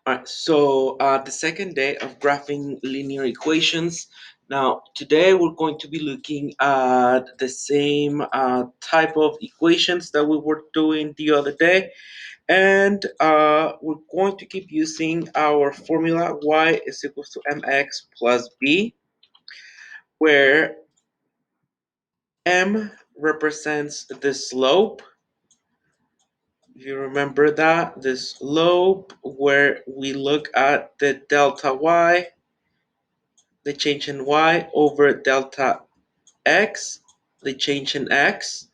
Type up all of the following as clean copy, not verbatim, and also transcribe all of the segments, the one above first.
All right, so the second day of graphing linear equations. Now, today we're going to be looking at the same type of equations that we were doing the other day, and we're going to keep using our formula y is equals to mx plus b, where m represents the slope. If you remember that, the slope where we look at the delta y, the change in y over delta x, the change in x,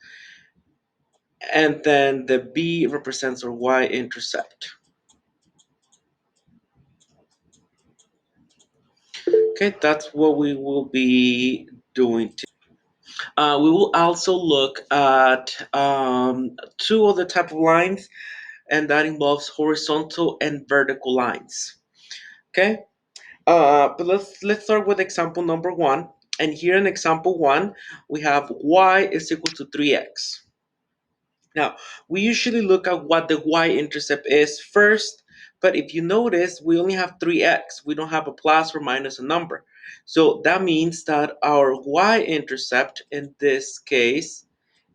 and then the b represents our y-intercept. Okay, that's what we will be doing. We will also look at two other type of lines, and that involves horizontal and vertical lines. Okay, but let's start with example number one. And here in example one, we have y is equal to 3x. Now, we usually look at what the y-intercept is first, but if you notice, we only have 3x. We don't have a plus or minus a number. So that means that our y-intercept in this case,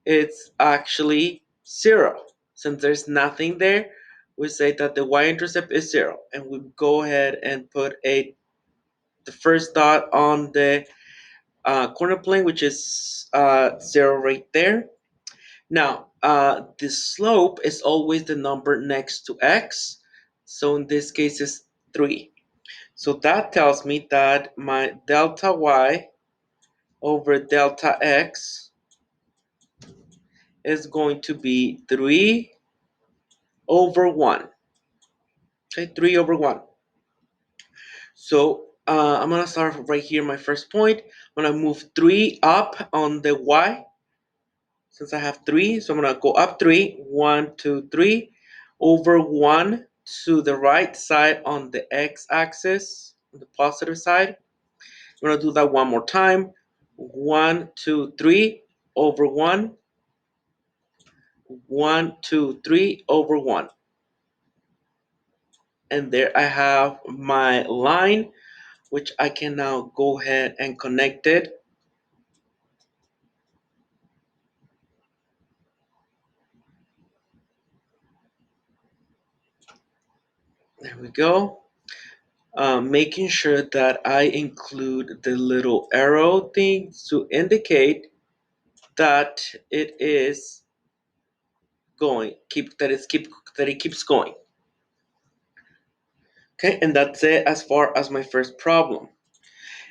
it's actually 0. Since there's nothing there, we say that the y-intercept is 0. And we go ahead and put the first dot on the corner plane, which is 0 right there. Now, the slope is always the number next to x. So in this case, it's 3. So that tells me that my delta y over delta x is going to be 3 over 1. Okay, 3 over 1. So I'm going to start right here, my first point. I'm going to move 3 up on the y. Since I have 3, so I'm going to go up 3. 1, 2, 3. Over 1 to the right side on the x-axis, on the positive side. I'm going to do that one more time. 1, 2, 3 over 1. 1, 2, 3 over 1. And there I have my line, which I can now go ahead and connect it. There we go. Making sure that I include the little arrow thing to indicate that it is going, that it keeps going. Okay, and that's it as far as my first problem.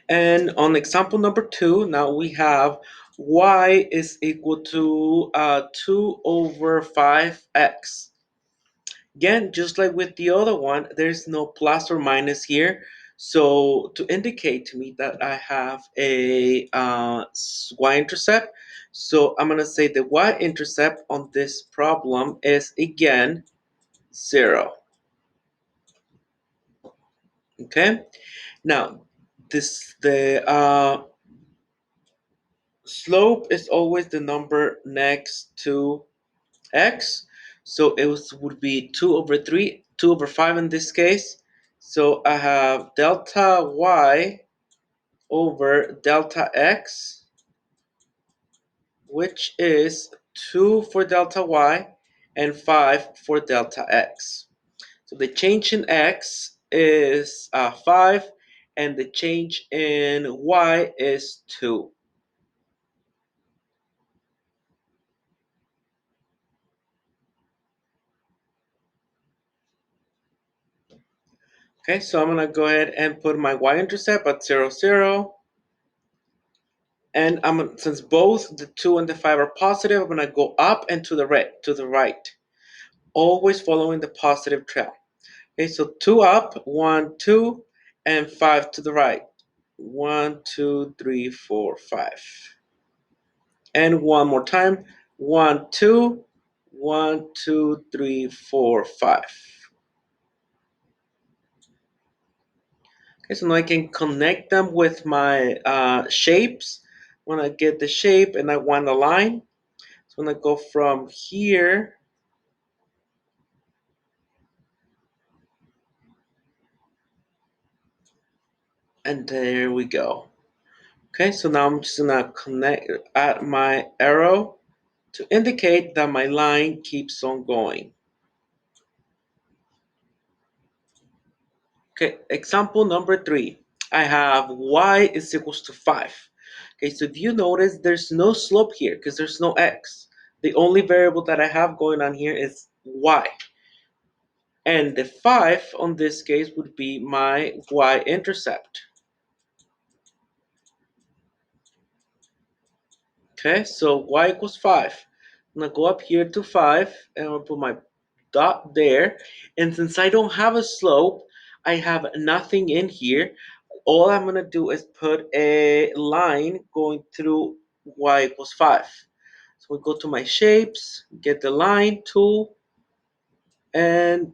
And on example number 2, now we have y is equal to 2 over 5x. Again, just like with the other one, there's no plus or minus here. So to indicate to me that I have a y-intercept, so I'm going to say the y-intercept on this problem is, again, 0. Okay? Now, the slope is always the number next to x. So would be 2 over 3, 2 over 5 in this case. So I have delta y over delta x, which is 2 for delta y and 5 for delta x. So the change in x is 5, and the change in y is 2. Okay, so I'm going to go ahead and put my y-intercept at 0, 0. And since both the 2 and the 5 are positive, I'm going to go up and to the right, always following the positive trail. Okay, so 2 up, 1, 2, and 5 to the right. 1, 2, 3, 4, 5. And one more time. 1, 2, 1, 2, 3, 4, 5. Okay, so now I can connect them with my shapes. When I get the shape and I want a line, so I'm going to go from here And there we go. Okay, so now I'm just gonna connect, add my arrow to indicate that my line keeps on going. Okay, example number 3. I have y is equals to 5. Okay, so if you notice, there's no slope here because there's no x. The only variable that I have going on here is y. And the 5 on this case would be my y-intercept. Okay, so y equals 5. I'm going to go up here to 5 and I'll put my dot there. And since I don't have a slope, I have nothing in here. All I'm going to do is put a line going through y equals 5. So we go to my shapes, get the line tool, and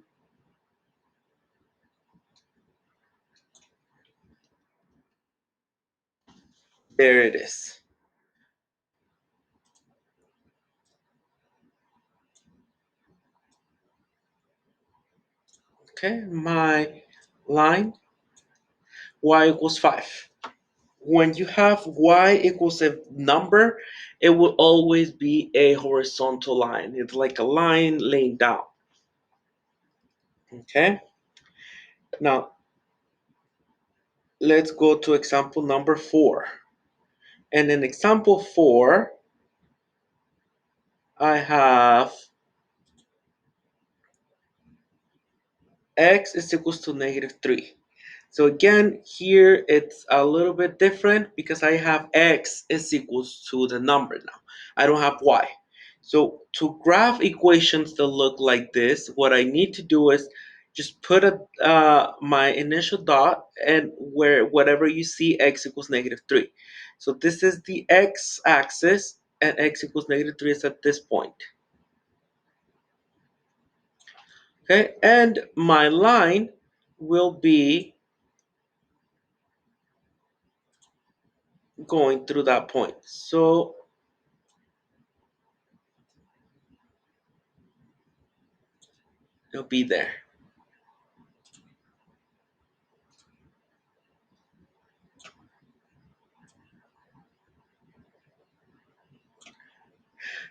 there it is. Okay, my line y equals 5. When you have y equals a number, it will always be a horizontal line. It's like a line laying down. Okay, now let's go to example number 4. And in example 4, I have x is equals to negative 3. So again, here it's a little bit different because I have x is equals to the number now. I don't have y. So to graph equations that look like this, what I need to do is just put my initial dot and where whatever you see x equals negative 3. So this is the x-axis and x equals negative 3 is at this point. Okay, and my line will be going through that point. So it'll be there.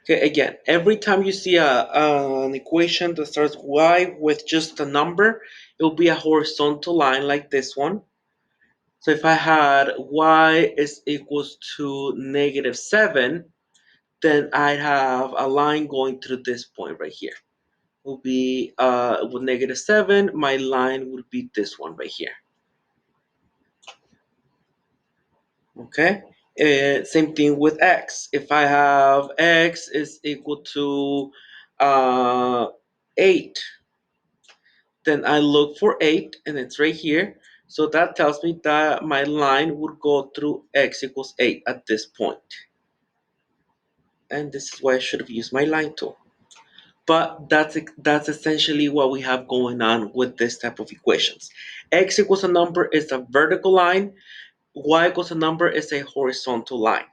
Okay, again, every time you see an equation that starts y with just a number, it will be a horizontal line like this one. So if I had y is equals to negative 7, then I'd have a line going through this point right here. Will be with negative 7, my line would be this one right here. Okay, same thing with x. If I have x is equal to 8, then I look for 8 and it's right here. So that tells me that my line would go through x equals 8 at this point. And this is why I should have used my line tool. But that's essentially what we have going on with this type of equations. X equals a number is a vertical line, y equals a number is a horizontal line.